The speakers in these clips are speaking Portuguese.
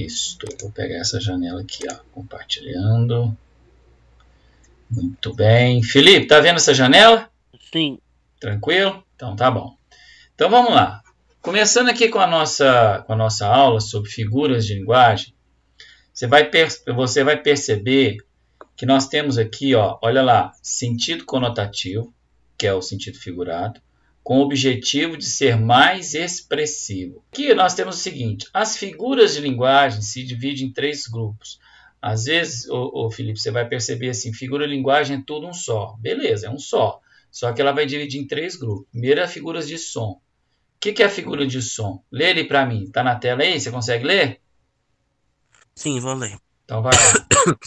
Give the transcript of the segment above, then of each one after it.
Isso, vou pegar essa janela aqui, ó, compartilhando. Muito bem. Felipe, tá vendo essa janela? Sim. Tranquilo? Então tá bom. Então vamos lá. Começando aqui com a nossa aula sobre figuras de linguagem, você vai perceber que nós temos aqui, ó, olha lá, sentido conotativo, que é o sentido figurado, com o objetivo de ser mais expressivo. Aqui nós temos o seguinte, as figuras de linguagem se dividem em 3 grupos. Às vezes, Felipe, você vai perceber assim, figura de linguagem é tudo um só. Beleza, é um só. Só que ela vai dividir em 3 grupos. Primeiro é figuras de som. O que é a figura de som? Lê ele para mim. Está na tela aí? Você consegue ler? Sim, vou ler. Então vai lá.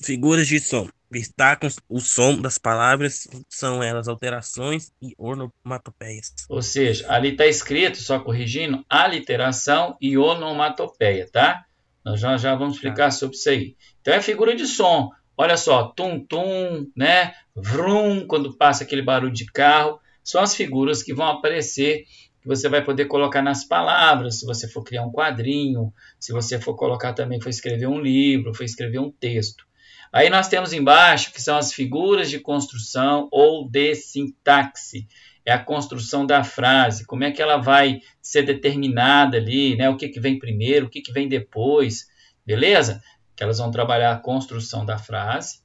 Figuras de som. Destacam o som das palavras, são elas alterações e onomatopeias. Ou seja, ali está escrito, só corrigindo, aliteração e onomatopeia, tá? Nós já vamos explicar sobre isso aí. Então é figura de som. Olha só, tum-tum, né? Vrum, quando passa aquele barulho de carro. São as figuras que vão aparecer, que você vai poder colocar nas palavras, se você for criar um quadrinho, se você for colocar também, for escrever um livro, for escrever um texto. Aí nós temos embaixo, que são as figuras de construção ou de sintaxe. É a construção da frase, como é que ela vai ser determinada ali, né? O que vem primeiro, o que vem depois, beleza? Que elas vão trabalhar a construção da frase,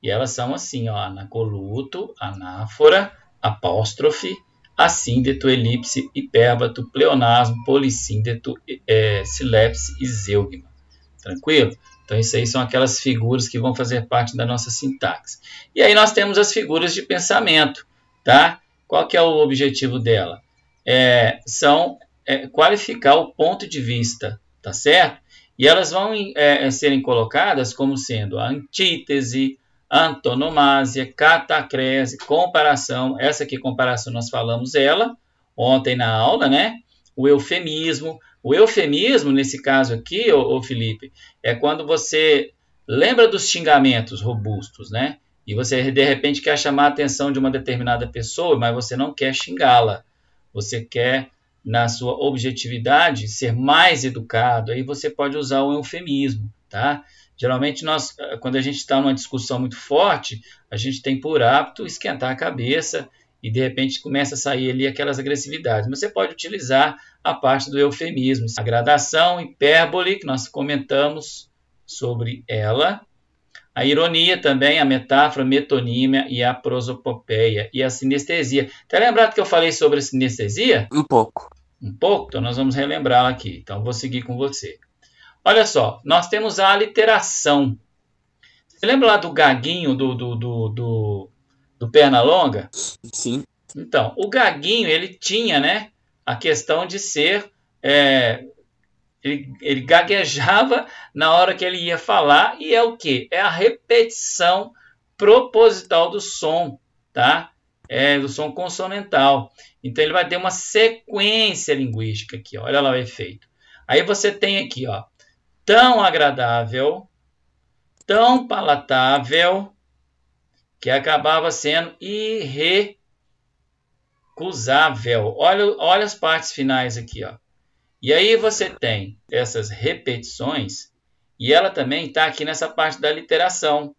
e elas são assim, ó, anacoluto, anáfora, apóstrofe, assíndeto, elipse, hipérbato, pleonasmo, polissíndeto, silepse e zeugma. Tranquilo? Então, isso aí são aquelas figuras que vão fazer parte da nossa sintaxe. E aí nós temos as figuras de pensamento, tá? Qual que é o objetivo dela? São qualificar o ponto de vista, tá certo? E elas vão serem colocadas como sendo a antítese, antonomásia, catacrese, comparação. Essa aqui, comparação, nós falamos ela ontem na aula, né? O eufemismo. O eufemismo, nesse caso aqui, ô Felipe, é quando você lembra dos xingamentos robustos, né? E você, de repente, quer chamar a atenção de uma determinada pessoa, mas você não quer xingá-la. Você quer, na sua objetividade, ser mais educado. Aí você pode usar o eufemismo, tá? Geralmente, quando a gente está numa discussão muito forte, a gente tem por hábito esquentar a cabeça e, de repente, começa a sair ali aquelas agressividades. Mas você pode utilizar a parte do eufemismo. A gradação, hipérbole, que nós comentamos sobre ela. A ironia também, a metáfora, a metonímia e a prosopopeia. E a sinestesia. Tá lembrado que eu falei sobre a sinestesia? Um pouco. Um pouco? Então nós vamos relembrá-la aqui. Então vou seguir com você. Olha só, nós temos a aliteração. Você lembra lá do gaguinho do Pernalonga? Sim. Então, o gaguinho, ele tinha, né, a questão de ser... Ele gaguejava na hora que ele ia falar, e é o quê? É a repetição proposital do som, tá? Do som consonantal. Então, ele vai ter uma sequência linguística aqui, ó. Olha lá o efeito. Aí você tem aqui, ó, tão agradável, tão palatável, que acabava sendo irrecusável. Olha as partes finais aqui, ó. E aí você tem essas repetições, e ela também está aqui nessa parte da literação,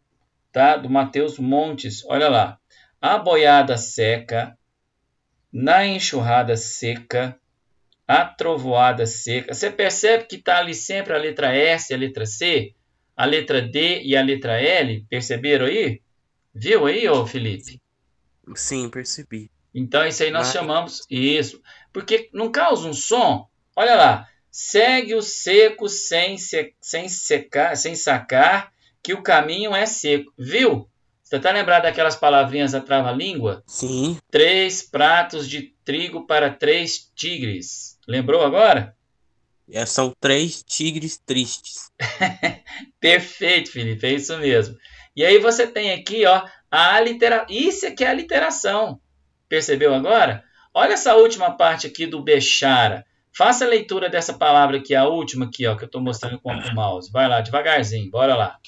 tá? Do Mateus Montes. Olha lá. A boiada seca, na enxurrada seca, a trovoada seca. Você percebe que está ali sempre a letra S, a letra C, a letra D e a letra L? Perceberam aí? Viu aí, ô Felipe? Sim, percebi. Então, isso aí nós chamamos isso. Porque não causa um som? Olha lá. Segue o seco sem sacar, que o caminho é seco. Viu? Você está lembrado daquelas palavrinhas da trava-língua? Sim. 3 pratos de trigo para 3 tigres. Lembrou agora? São 3 tigres tristes. Perfeito, Felipe. É isso mesmo. E aí você tem aqui, ó, a aliteração. Isso aqui é a literação. Percebeu agora? Olha essa última parte aqui do Bechara. Faça a leitura dessa palavra aqui, a última aqui, ó, que eu estou mostrando com o mouse. Vai lá, devagarzinho, bora lá.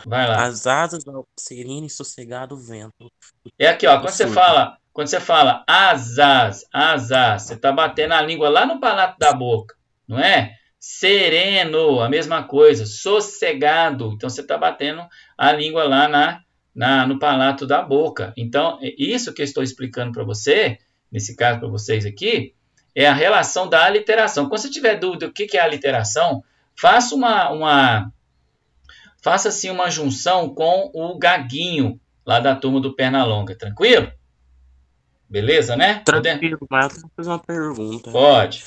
Vai lá. As asas ao sereno e sossegado vento. É aqui, ó, quando você fala asas, você está batendo a língua lá no palato da boca, não é? Sereno, a mesma coisa. Sossegado. Então, você está batendo a língua lá no palato da boca. Então, isso que eu estou explicando para você, nesse caso para vocês aqui, é a relação da aliteração. Quando você tiver dúvida do que é a aliteração, faça assim uma junção com o gaguinho lá da turma do Pernalonga. Tranquilo? Beleza, né? Tranquilo, mas eu vou fazer uma pergunta. Pode.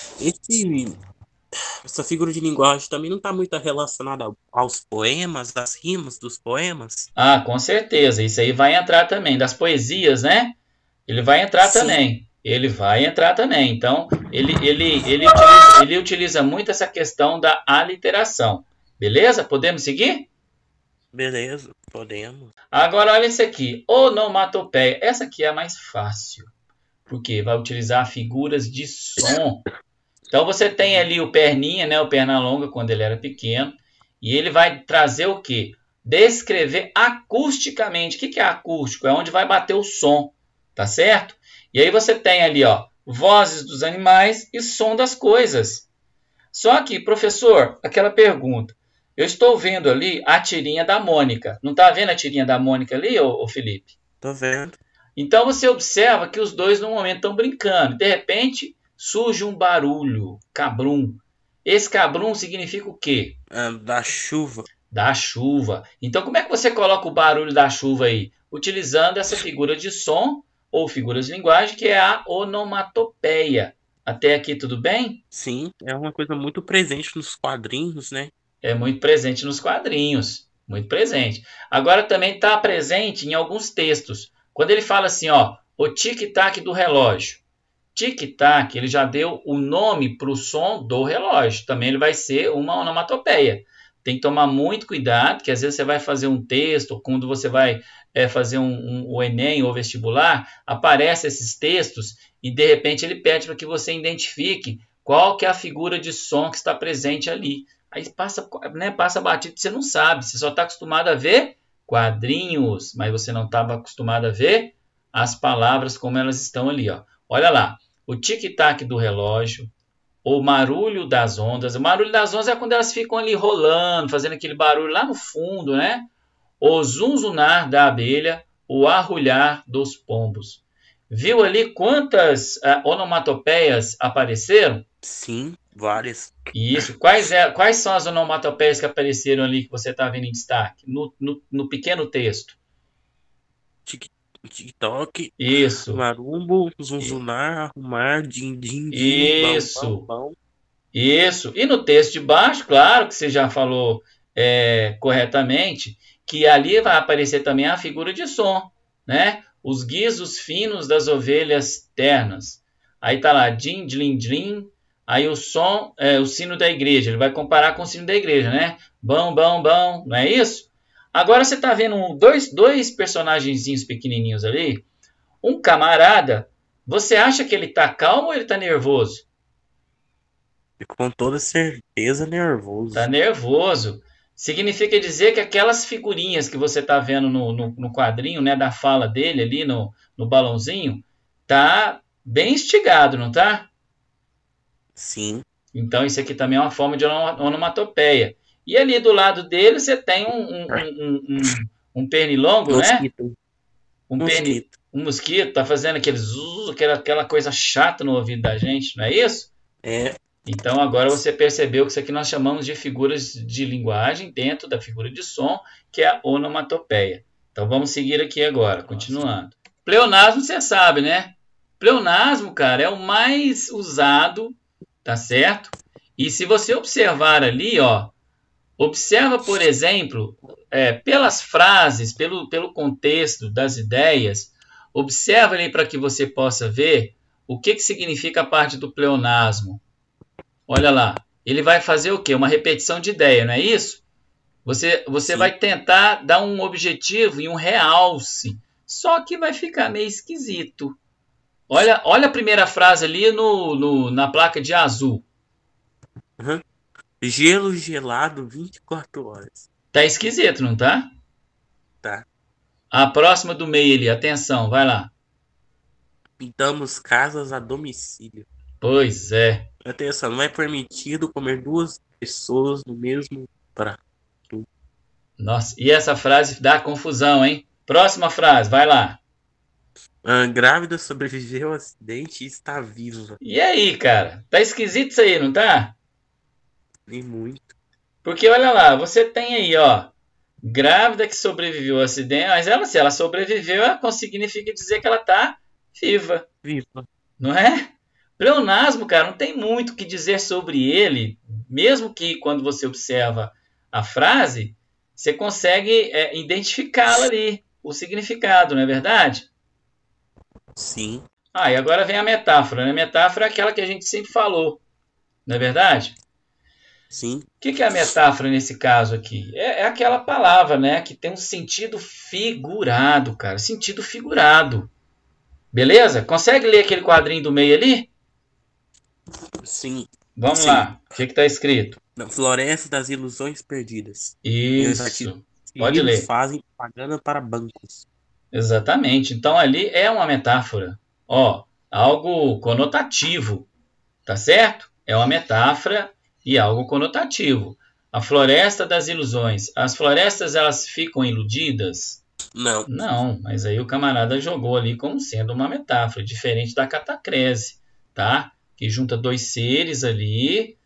Essa figura de linguagem também não está muito relacionada aos poemas, às rimas dos poemas? Ah, com certeza. Isso aí vai entrar também. Das poesias, né? Ele vai entrar Sim. também. Ele vai entrar também. Então, ele utiliza muito essa questão da aliteração. Beleza? Podemos seguir? Beleza, podemos. Agora, olha esse aqui. Onomatopeia. Essa aqui é a mais fácil. Porque vai utilizar figuras de som. Então, você tem ali o Perninha, né? O Pernalonga, quando ele era pequeno. E ele vai trazer o quê? Descrever acusticamente. O que é acústico? É onde vai bater o som. Tá certo? E aí você tem ali, ó, vozes dos animais e som das coisas. Só que, professor, aquela pergunta. Eu estou vendo ali a tirinha da Mônica. Não está vendo a tirinha da Mônica ali, ô Felipe? Tô vendo. Então você observa que os dois no momento estão brincando. De repente surge um barulho, cabrum. Esse cabrum significa o quê? Da chuva. Da chuva. Então como é que você coloca o barulho da chuva aí? Utilizando essa figura de som ou figuras de linguagem, que é a onomatopeia. Até aqui tudo bem? Sim, é uma coisa muito presente nos quadrinhos, né? É muito presente nos quadrinhos. Muito presente. Agora também está presente em alguns textos. Quando ele fala assim, ó, o tic-tac do relógio. Tic-tac, ele já deu o nome para o som do relógio. Também ele vai ser uma onomatopeia. Tem que tomar muito cuidado, que às vezes você vai fazer um texto, quando você vai fazer o Enem ou vestibular, aparecem esses textos e de repente ele pede para que você identifique qual que é a figura de som que está presente ali. Aí passa batido, você não sabe, você só está acostumado a ver quadrinhos, mas você não estava acostumado a ver as palavras como elas estão ali. Ó. Olha lá, o tic-tac do relógio, o marulho das ondas. O marulho das ondas é quando elas ficam ali rolando, fazendo aquele barulho lá no fundo, né? O zunzunar da abelha, o arrulhar dos pombos. Viu ali quantas onomatopeias apareceram? Sim, várias. Isso. Quais são as onomatopeias que apareceram ali que você está vendo em destaque? No pequeno texto. TikTok, Isso. marumbo, zunzunar, arrumar, din-din, Isso. bam. Isso. E no texto de baixo, claro que você já falou corretamente, que ali vai aparecer também a figura de som, né? Os guizos finos das ovelhas ternas. Aí tá lá, din, din, din. Aí o som, o sino da igreja. Ele vai comparar com o sino da igreja, né? Bão, bão, bão. Não é isso? Agora você tá vendo dois personagenzinhos pequenininhos ali. Um camarada, você acha que ele tá calmo ou ele tá nervoso? Com toda certeza nervoso. Tá nervoso. Significa dizer que aquelas figurinhas que você tá vendo no quadrinho, né, da fala dele ali no balãozinho, tá bem instigado, não tá? Sim. Então isso aqui também é uma forma de onomatopeia. E ali do lado dele você tem um pernilongo, né? Um mosquito, tá fazendo aquela coisa chata no ouvido da gente, não é isso? É. Então agora você percebeu que isso aqui nós chamamos de figuras de linguagem dentro da figura de som, que é a onomatopeia. Então vamos seguir aqui agora, continuando. Pleonasmo você sabe, né? Pleonasmo, cara, é o mais usado, tá certo? E se você observar ali, ó, observa, por exemplo, pelas frases, pelo contexto das ideias, observa ali para que você possa ver o que significa a parte do pleonasmo. Olha lá, ele vai fazer o quê? Uma repetição de ideia, não é isso? Você vai tentar dar um objetivo e um realce, só que vai ficar meio esquisito. Olha a primeira frase ali na placa de azul. Uhum. Gelo gelado 24 horas. Tá esquisito, não tá? Tá. A próxima do meio ali, atenção, vai lá. Pintamos casas a domicílio. Pois é. Atenção, não é permitido comer duas pessoas no mesmo prato. Nossa, e essa frase dá confusão, hein? Próxima frase, vai lá. A grávida sobreviveu ao acidente e está viva. E aí, cara? Tá esquisito isso aí, não tá? Nem muito. Porque olha lá, você tem aí, ó, grávida que sobreviveu ao acidente, mas ela, se ela sobreviveu, significa dizer que ela tá viva, Viva. não é? Pleonasmo, cara, não tem muito o que dizer sobre ele, mesmo que quando você observa a frase, você consegue identificá-la ali, o significado, não é verdade? Sim. Ah, e agora vem a metáfora, né? A metáfora é aquela que a gente sempre falou, não é verdade? Sim. O que é a metáfora nesse caso aqui? É aquela palavra, né, que tem um sentido figurado, cara, sentido figurado. Beleza? Consegue ler aquele quadrinho do meio ali? Sim. Vamos Sim. lá. O que está escrito? Na floresta das ilusões perdidas. E os Isso. Pode artilheiros ler. fazem propaganda para bancos. Exatamente. Então ali é uma metáfora. Ó, algo conotativo, tá certo? É uma metáfora e algo conotativo. A floresta das ilusões. As florestas elas ficam iludidas? Não. Não, mas aí o camarada jogou ali como sendo uma metáfora, diferente da catacrese, tá? Que junta dois seres ali,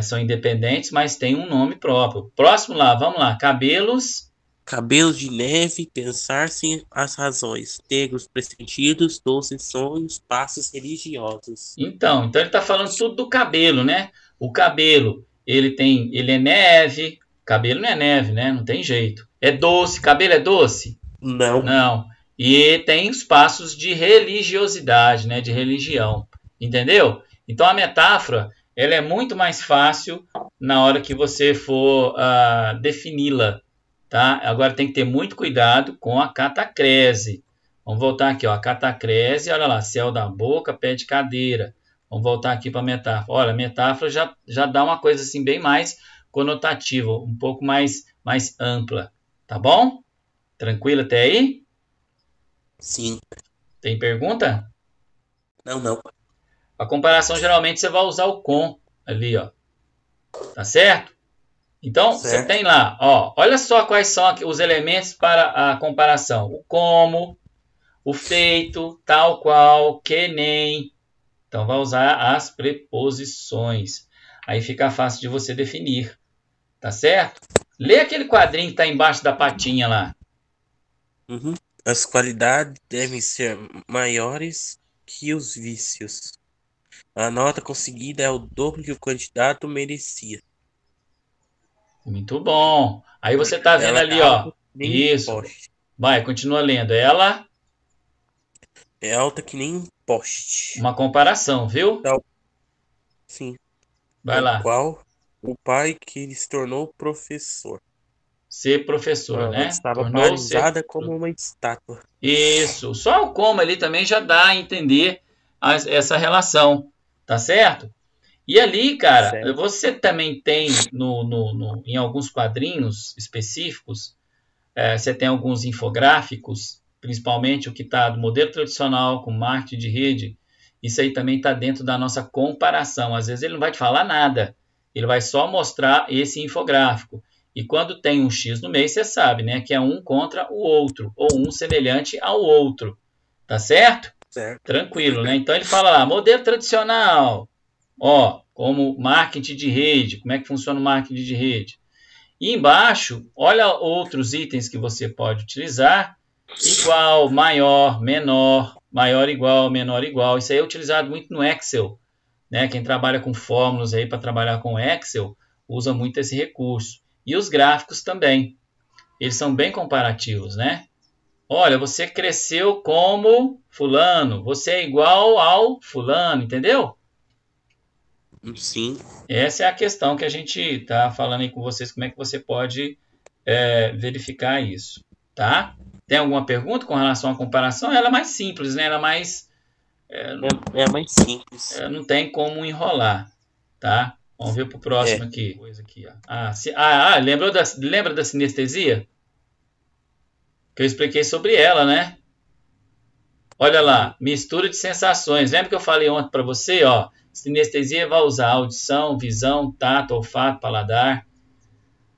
são independentes, mas tem um nome próprio. Próximo lá, vamos lá. Cabelos. Cabelos de neve, pensar sem as razões. Negros pressentidos, doces sonhos, passos religiosos. Então ele está falando tudo do cabelo, né? O cabelo, ele é neve. Cabelo não é neve, né? Não tem jeito. É doce. Cabelo é doce? Não. Não. E tem os passos de religiosidade, né? De religião. Entendeu? Então a metáfora ela é muito mais fácil na hora que você for defini-la. Tá? Agora tem que ter muito cuidado com a catacrese. Vamos voltar aqui, ó, a catacrese, olha lá, céu da boca, pé de cadeira. Vamos voltar aqui para a metáfora. Olha, a metáfora já dá uma coisa assim bem mais conotativa, um pouco mais ampla. Tá bom? Tranquilo até aí? Sim. Tem pergunta? Não. A comparação geralmente você vai usar o com ali, ó. Tá certo? Então, você Certo. tem lá, ó, olha só quais são os elementos para a comparação. O como, o feito, tal qual, que nem. Então, vai usar as preposições. Aí fica fácil de você definir. Tá certo? Lê aquele quadrinho que está embaixo da patinha lá. Uhum. As qualidades devem ser maiores que os vícios. A nota conseguida é o dobro que o candidato merecia. Muito bom. Aí você está vendo Ela é ali, ó. alta que nem um Isso. poste. Vai, continua lendo. Ela, É alta que nem um poste. uma comparação, viu? Tal, sim, Vai tal lá. qual o pai que ele se tornou professor. Ser professor, Ela né? estava Tornou-se. paralisada como uma estátua. Isso. Só o como ali também já dá a entender essa relação. Tá certo? E ali, cara, Certo. você também tem em alguns quadrinhos específicos, você tem alguns infográficos, principalmente o que está do modelo tradicional com marketing de rede. Isso aí também está dentro da nossa comparação. Às vezes ele não vai te falar nada, ele vai só mostrar esse infográfico. E quando tem um X no meio, você sabe, né, que é um contra o outro, ou um semelhante ao outro. Tá certo? Certo. Tranquilo, né? Então ele fala lá, modelo tradicional, ó, como marketing de rede, como é que funciona o marketing de rede. E embaixo, olha outros itens que você pode utilizar, igual, maior, menor, maior igual, menor igual. Isso aí é utilizado muito no Excel, né? Quem trabalha com fórmulas aí para trabalhar com Excel, usa muito esse recurso. E os gráficos também, eles são bem comparativos, né? Olha, você cresceu como fulano, você é igual ao fulano, entendeu? Sim. Essa é a questão que a gente está falando aí com vocês, como é que você pode verificar isso, tá? Tem alguma pergunta com relação à comparação? Ela é mais simples, né? Ela é mais... É mais simples. não tem como enrolar, tá? Vamos ver para o próximo É. aqui. Lembra da sinestesia? Que eu expliquei sobre ela, né? Olha lá, mistura de sensações. Lembra que eu falei ontem para você, ó? Sinestesia vai usar audição, visão, tato, olfato, paladar.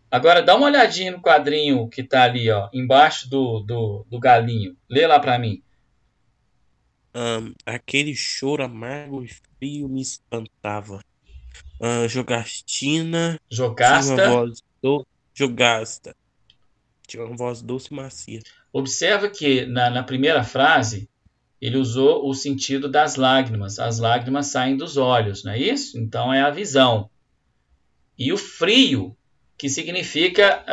Agora dá uma olhadinha no quadrinho que está ali, ó, embaixo do galinho. Lê lá para mim. Aquele choro amargo e frio me espantava. Jogastina tinha uma Jocasta. voz Jogasta tinha uma voz doce e macia. Observa que na primeira frase ele usou o sentido das lágrimas. As lágrimas saem dos olhos, não é isso? Então é a visão. E o frio, que significa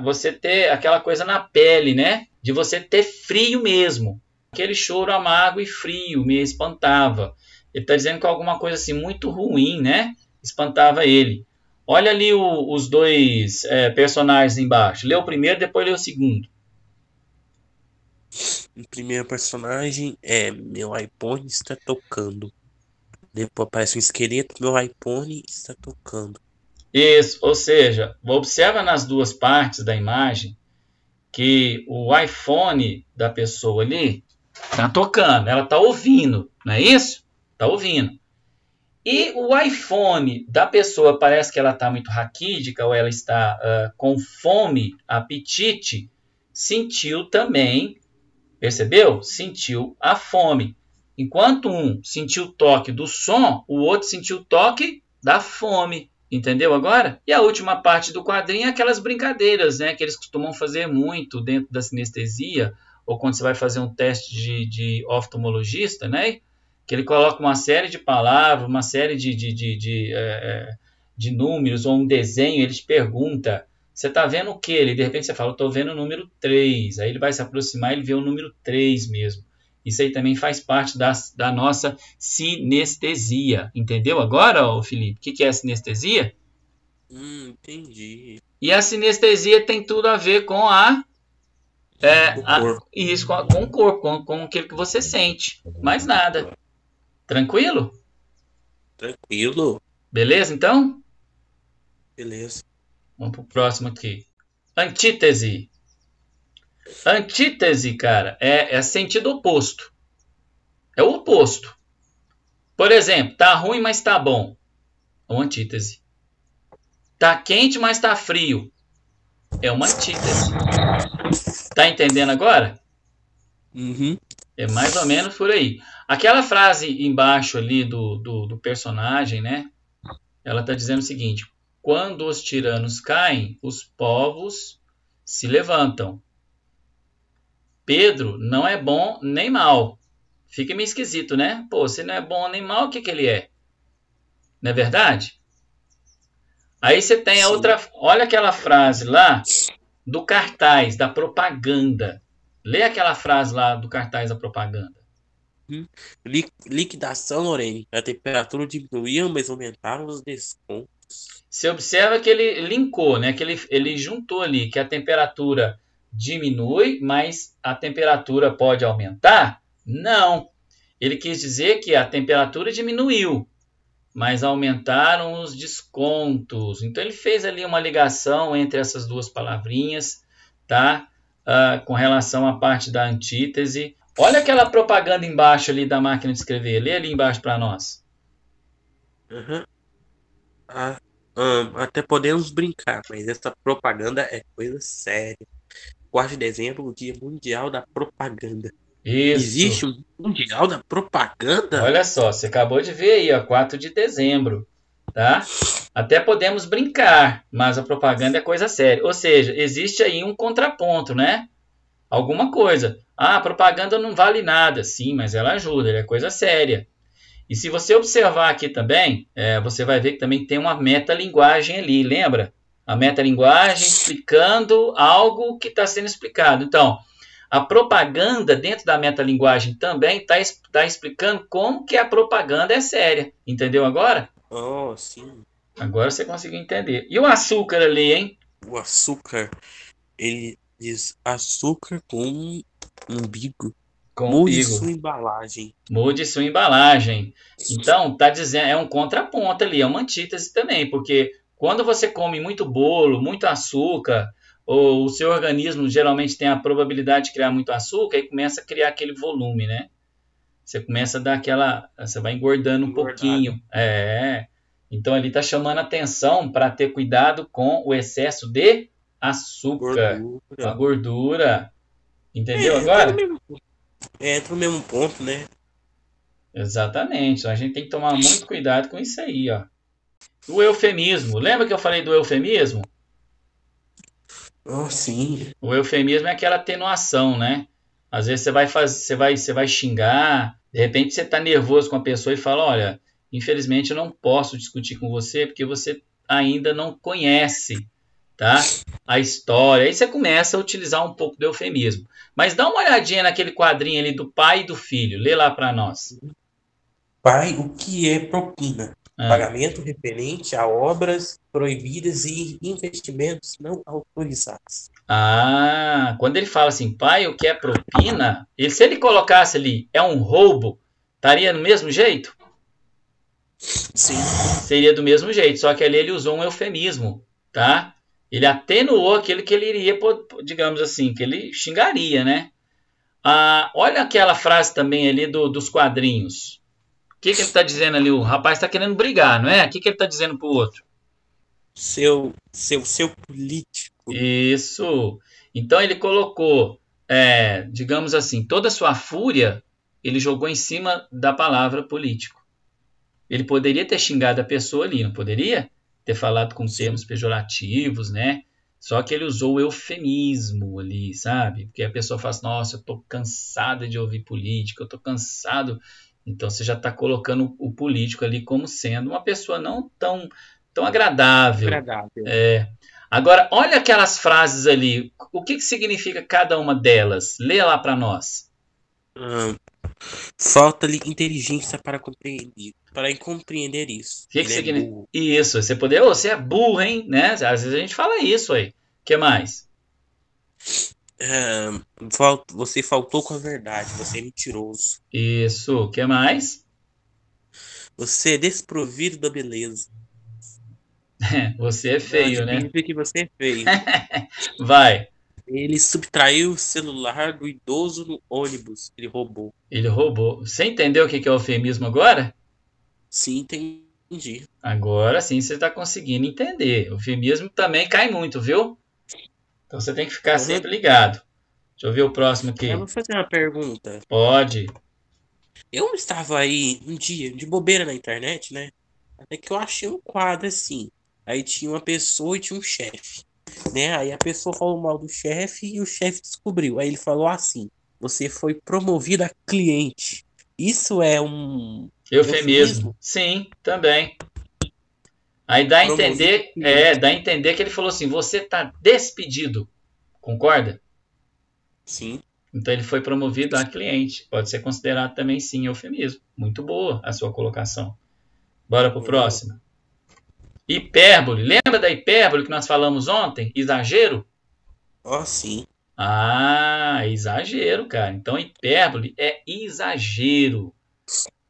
você ter aquela coisa na pele, né? De você ter frio mesmo. Aquele choro amargo e frio me espantava. Ele está dizendo que alguma coisa assim muito ruim, né? Espantava ele. Olha ali os dois personagens embaixo. Lê o primeiro, depois lê o segundo. O primeiro personagem é meu iPhone está tocando. Depois aparece um esqueleto, meu iPhone está tocando. Isso, ou seja, observa nas duas partes da imagem que o iPhone da pessoa ali está tocando, ela está ouvindo, não é isso? Está ouvindo. E o iPhone da pessoa parece que ela está muito raquídica ou ela está com fome, apetite, sentiu também, percebeu? Sentiu a fome. Enquanto um sentiu o toque do som, o outro sentiu o toque da fome. Entendeu agora? E a última parte do quadrinho é aquelas brincadeiras, né, que eles costumam fazer muito dentro da sinestesia, ou quando você vai fazer um teste de oftalmologista, né, que ele coloca uma série de palavras, uma série de números, ou um desenho, ele te pergunta, você está vendo o quê? Ele, de repente você fala, eu estou vendo o número 3. Aí ele vai se aproximar e ele vê o número 3 mesmo. Isso aí também faz parte da nossa sinestesia. Entendeu agora, Felipe? O que é a sinestesia? Entendi. E a sinestesia tem tudo a ver com isso, com o corpo, com aquilo que você sente. Mais nada. Tranquilo? Tranquilo. Beleza, então? Beleza. Vamos pro próximo aqui. Antítese. Antítese, cara, é sentido oposto. É o oposto. Por exemplo, tá ruim, mas tá bom. É uma antítese. Tá quente, mas tá frio. É uma antítese. Tá entendendo agora? Uhum. É mais ou menos por aí. Aquela frase embaixo ali do personagem, né? Ela tá dizendo o seguinte: quando os tiranos caem, os povos se levantam. Pedro não é bom nem mal. Fica meio esquisito, né? Pô, se não é bom nem mal, o que ele é? Não é verdade? Aí você tem a outra... Olha aquela frase lá do cartaz, da propaganda. Lê aquela frase lá do cartaz da propaganda. Liquidação, Lorene. A temperatura diminuía, mas aumentaram os descontos. Você observa que ele linkou, né? Que ele juntou ali que a temperatura diminui, mas a temperatura pode aumentar? Não. Ele quis dizer que a temperatura diminuiu, mas aumentaram os descontos. Então ele fez ali uma ligação entre essas duas palavrinhas, tá? Com relação à parte da antítese. Olha aquela propaganda embaixo ali da máquina de escrever. Lê ali embaixo para nós. Uhum. Até podemos brincar, mas essa propaganda é coisa séria. 4 de dezembro, o Dia Mundial da Propaganda. Isso. Existe um Mundial da Propaganda? Olha só, você acabou de ver aí, ó, 4 de dezembro, tá? Até podemos brincar, mas a propaganda é coisa séria. Ou seja, existe aí um contraponto, né? Alguma coisa. Ah, a propaganda não vale nada. Sim, mas ela ajuda, ela é coisa séria. E se você observar aqui também, você vai ver que também tem uma metalinguagem ali, lembra? A metalinguagem explicando algo que está sendo explicado. Então, a propaganda dentro da metalinguagem também está explicando como que a propaganda é séria. Entendeu agora? Oh, sim. Agora você conseguiu entender. E o açúcar ali, hein? O açúcar, ele diz açúcar com umbigo. Mude sua embalagem. Mude sua embalagem. Então, tá dizendo, é um contraponto ali, é uma antítese também, porque quando você come muito bolo, muito açúcar, o seu organismo geralmente tem a probabilidade de criar muito açúcar e começa a criar aquele volume, né? Você começa a dar aquela, você vai engordando um pouquinho. Então ali está chamando atenção para ter cuidado com o excesso de açúcar, com a gordura. Entendeu agora? Entra no mesmo ponto, né? Exatamente. Então, a gente tem que tomar muito cuidado com isso aí, ó. O eufemismo. Lembra que eu falei do eufemismo? Oh, sim. O eufemismo é aquela atenuação, né? Às vezes você vai xingar, de repente você está nervoso com a pessoa e fala, olha, infelizmente eu não posso discutir com você porque você ainda não conhece, tá? A história. Aí você começa a utilizar um pouco do eufemismo. Mas dá uma olhadinha naquele quadrinho ali do pai e do filho. Lê lá para nós. Pai, o que é propina? Pagamento referente a obras proibidas e investimentos não autorizados. Quando ele fala assim, pai, o que é propina? Se ele colocasse ali, é um roubo, estaria do mesmo jeito? Sim. Seria do mesmo jeito, só que ali ele usou um eufemismo, tá? Ele atenuou aquilo que ele iria, digamos assim, que ele xingaria, né? Olha aquela frase também ali dos quadrinhos. O que ele está dizendo ali? O rapaz está querendo brigar, não é? O que ele está dizendo para o outro? Seu político. Isso. Então ele colocou, digamos assim, toda a sua fúria, ele jogou em cima da palavra político. Ele poderia ter xingado a pessoa ali, não poderia? Ter falado com termos pejorativos, né? Só que ele usou o eufemismo ali, sabe? Porque a pessoa fala assim, nossa, eu tô cansada de ouvir política, eu tô cansado. Então você já está colocando o político ali como sendo uma pessoa não tão agradável. Agora, olha aquelas frases ali. O que significa cada uma delas? Lê lá para nós. Falta-lhe inteligência para compreender isso. Que significa? Isso, você é burro, hein? Né? Às vezes a gente fala isso aí. O que mais? Você faltou com a verdade, você é mentiroso. Isso, o que mais? Você é desprovido da beleza. Você é feio, né? Que você é feio. Vai. Ele subtraiu o celular do idoso no ônibus. Ele roubou. Você entendeu o que é eufemismo agora? Sim, entendi. Agora sim você está conseguindo entender. O eufemismo também cai muito, viu? Então você tem que ficar sempre ligado. Deixa eu ver o próximo aqui. Eu vou fazer uma pergunta. Pode. Eu estava aí um dia de bobeira na internet, né? Até que eu achei um quadro assim. Aí tinha uma pessoa e tinha um chefe. Né? Aí a pessoa falou mal do chefe e o chefe descobriu. Aí ele falou assim: você foi promovido a cliente. Isso é um eufemismo? Sim, também. Aí dá a entender que ele falou assim: você está despedido. Concorda? Sim. Então ele foi promovido a cliente. Pode ser considerado também sim eufemismo. Muito boa a sua colocação. Bora pro próximo. Hipérbole. Lembra da hipérbole que nós falamos ontem? Exagero? Sim. Exagero, cara. Então hipérbole é exagero.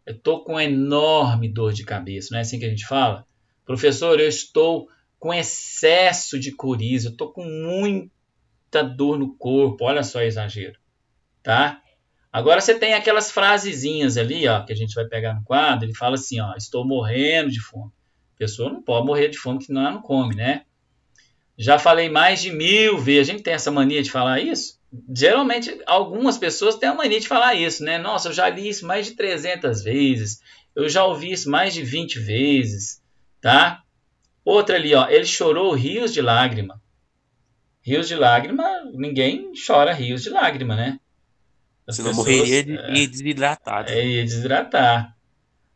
Eu tô com enorme dor de cabeça, não é assim que a gente fala? Professor, eu estou com excesso de coriza, eu tô com muita dor no corpo. Olha só, exagero, tá? Agora você tem aquelas frasezinhas ali, ó, que a gente vai pegar no quadro. Ele fala assim, ó, estou morrendo de fome. A pessoa não pode morrer de fome, que não, ela não come, né? Já falei mais de 1000 vezes. A gente tem essa mania de falar isso? Geralmente, algumas pessoas têm a mania de falar isso, né? Nossa, eu já li isso mais de 300 vezes. Eu já ouvi isso mais de 20 vezes, tá? Outra ali, ó. Ele chorou rios de lágrima. Rios de lágrima, ninguém chora rios de lágrima, né? Senão morreria e desidratado. Ia desidratar.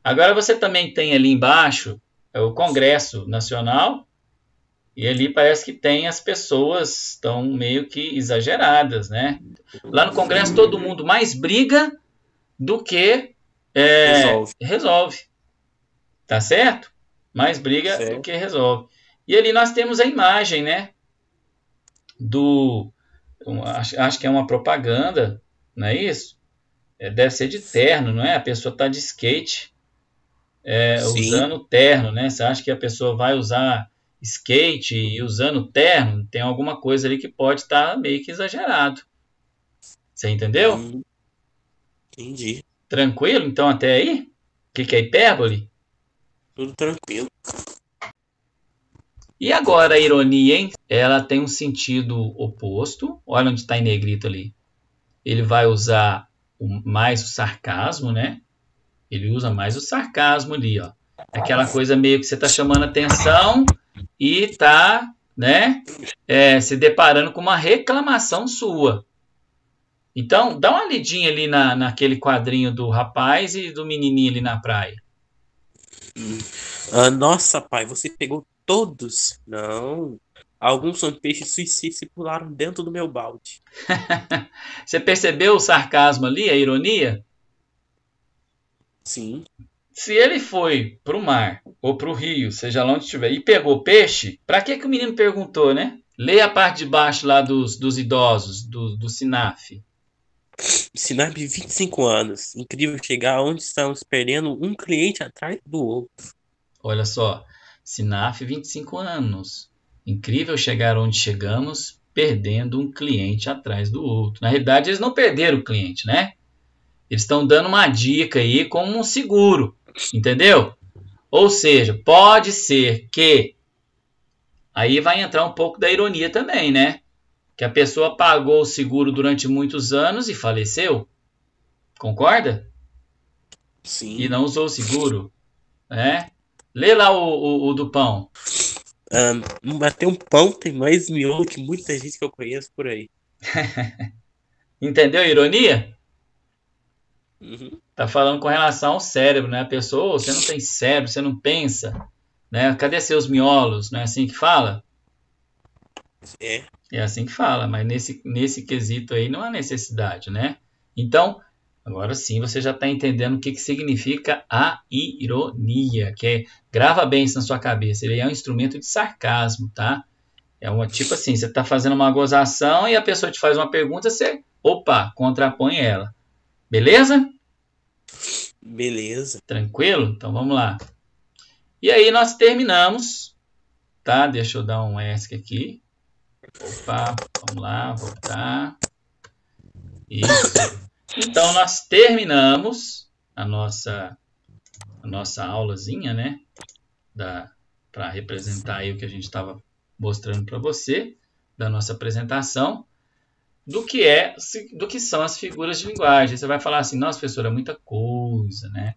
Agora você também tem ali embaixo o Congresso Nacional. E ali parece que tem as pessoas estão meio que exageradas, né? Lá no Congresso todo mundo mais briga do que resolve. Tá certo? Mais briga do que resolve. E ali nós temos a imagem, né? Acho que é uma propaganda, não é isso? Deve ser de terno, não é? A pessoa está de skate usando terno, né? Você acha que a pessoa vai usar skate e usando terno? Tem alguma coisa ali que pode estar meio que exagerado. Você entendeu? Entendi. Tranquilo? Então até aí? O que é hipérbole? Tudo tranquilo. E agora a ironia, hein? Ela tem um sentido oposto. Olha onde está em negrito ali. Ele vai usar mais o sarcasmo, né? Ele usa mais o sarcasmo ali, ó. Aquela coisa meio que você está chamando atenção e está, né, se deparando com uma reclamação sua. Então, dá uma lidinha ali naquele quadrinho do rapaz e do menininho ali na praia. Nossa, pai, você pegou todos? Não. Alguns são peixes suicidas e pularam dentro do meu balde. Você percebeu o sarcasmo ali, a ironia? Sim. Se ele foi para o mar ou para o rio, seja lá onde estiver, e pegou peixe, para que o menino perguntou, né? Leia a parte de baixo lá dos idosos, do SINAF. Sinap 25 anos. Incrível chegar onde estamos perdendo um cliente atrás do outro. Olha só, SINAF 25 anos. Incrível chegar onde chegamos, perdendo um cliente atrás do outro. Na realidade, eles não perderam o cliente, né? Eles estão dando uma dica aí como um seguro, entendeu? Ou seja, pode ser que... Aí vai entrar um pouco da ironia também, né? Que a pessoa pagou o seguro durante muitos anos e faleceu. Concorda? Sim. E não usou o seguro, né? Lê lá o do pão. Bater um pão tem mais miolo que muita gente que eu conheço por aí. Entendeu a ironia? Uhum. Tá falando com relação ao cérebro, né? A pessoa, você não tem cérebro, você não pensa, né? Cadê seus miolos? Não é assim que fala? É. É assim que fala, mas nesse quesito aí não há necessidade, né? Então, agora sim você já está entendendo o que significa a ironia, que é, grava bem isso na sua cabeça, ele é um instrumento de sarcasmo, tá? É uma tipo assim, você está fazendo uma gozação e a pessoa te faz uma pergunta, você, opa, contrapõe ela. Beleza? Beleza. Tranquilo? Então vamos lá. E aí nós terminamos, tá? Deixa eu dar um ESC aqui. Opa, vamos lá, voltar. Isso. Então nós terminamos a nossa aulazinha, né? Para representar aí o que a gente estava mostrando para você, da nossa apresentação, do que são as figuras de linguagem. Você vai falar assim, nossa, professor, é muita coisa, né?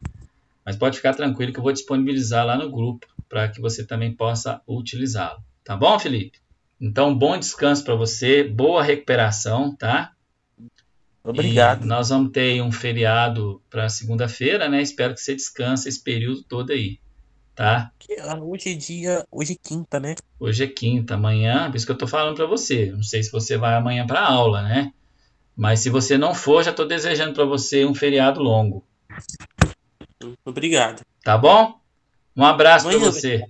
Mas pode ficar tranquilo que eu vou disponibilizar lá no grupo para que você também possa utilizá-lo. Tá bom, Felipe? Então, bom descanso para você, boa recuperação, tá? Obrigado. E nós vamos ter um feriado para segunda-feira, né? Espero que você descanse esse período todo aí, tá? Hoje é quinta, né? Hoje é quinta, amanhã, por isso que eu tô falando para você. Não sei se você vai amanhã para aula, né? Mas se você não for, já tô desejando para você um feriado longo. Obrigado. Tá bom? Um abraço para Amanhã você.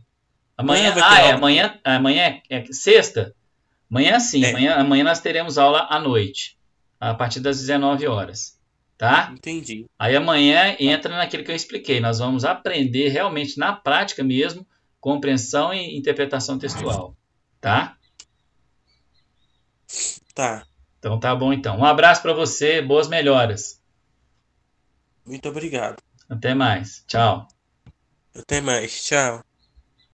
Amanhã Amanhã, vai ter aula. amanhã é sexta? Amanhã sim, É. amanhã nós teremos aula à noite, a partir das 19 horas, tá? Entendi. Aí amanhã entra naquilo que eu expliquei, nós vamos aprender realmente na prática mesmo, compreensão e interpretação textual, tá? Tá. Então tá bom então. Um abraço para você, boas melhoras. Muito obrigado. Até mais. Tchau. Até mais. Tchau.